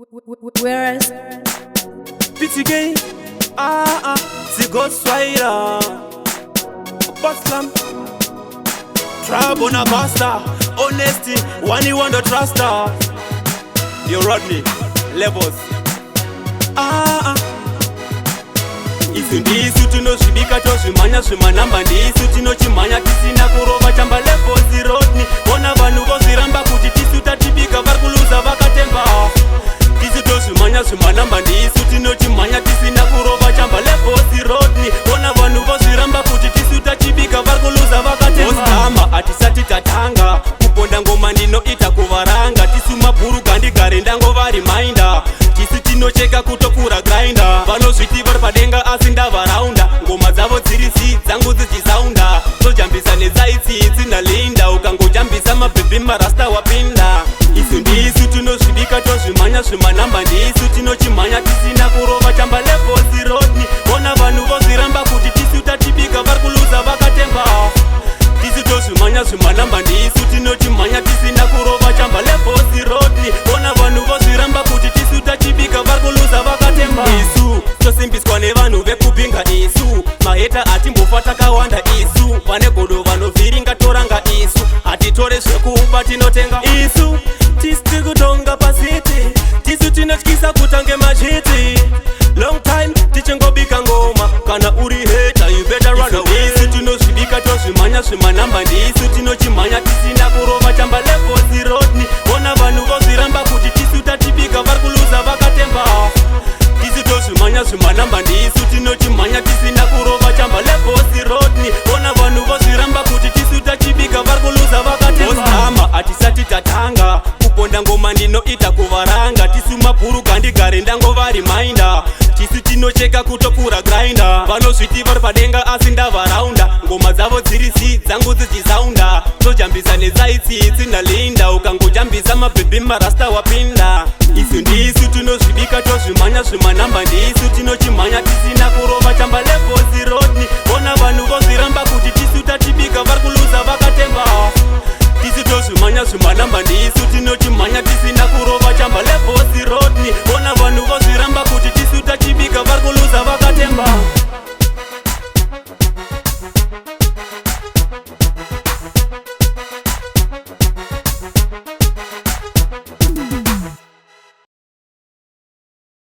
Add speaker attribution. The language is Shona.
Speaker 1: Werras
Speaker 2: P.T.K. The Ghost Rider Bustlam Trap on a basta Honesty, one you want to trust her. You Rodney, levels Isu Ndisu tunoshibika toshimanya shimanamba Ndisu tinochimanya tisina kurova chamba levels Rodney, ona vanhu vozviramba kuti tisu tatibika varikuluza vakatemba Tisu toshimanya shimanamba Ndisu tinochimanya tisina kurova chamba levels Rodney, ona vanhu vozviramba kuti tisu tatibika varikuluza vakatemba Ostama atisati tatanga kuponda ngoma ndinoita kuvaranga tisu mabhuru kandigare ndangova reminder tisu tinocheka kutokura grinder vanozviti vari padenga asi ndavaraunda ngoma dzavo dziri si dzangu dzichisaunda tojambisa netsaitsitsi nalinda ukangojambisa mabhebhi marasta wapinda isu ndisu tinozvibika tozvimanya zvimanamba ndisu tinochimhanya tisina kurova chamba levels Rodney, ona vanhu vozviramba kuti tisu tatibika vari kuluza vakatemba tisu tozvimanya zvimanamba ndisu tinochimhanya tisina kurova chamba levels Rodney, ona vanhu vozviramba kuti tisu tatibika vari kuluza vakatemba isu tosimbiswa nevanhu vekupinga isu maheta atimbofa takawanda isu pane godo vanovhiringa toranga isu hatitore zvekupa tinotenga isu tisu tikutonga pasiti tisu tinotyisa kutange machiti long time tichingobika ngoma kana uri heta you better run away isu tinozvibika tozvimanya zvimanamba ndisu tinochimhanya tisina kurova chamba levels Rodney, ona vanhu vozviramba kuti tisu tatibika vari kuluza vakatemba tisu tozvimanya zvimanamba ndisu tinochimhanya tisina kurova chamba levels Rodney, ona vanhu vozviramba kuti tisu tatibika vari kuluza vakatemba Ostama atisati tatanga kuponda ngoma ndinoita kuvaranga tisu mabhuru kandigare ndangova reminder tisu tinocheka kutokura grinder vanozviti vari padenga asi ndavaraunda ngoma dzavo dziri si dzangu dzichisaunda tojambisa netsaitsitsi nalinda ukangojambisa mabhebhi marasta wapinda isu ndisu tinozvibika tozvimanya zvimanamba ndisu tinochimhanya tisina kurova chamba levels Rodney, ona vanhu vozviramba kuti tisu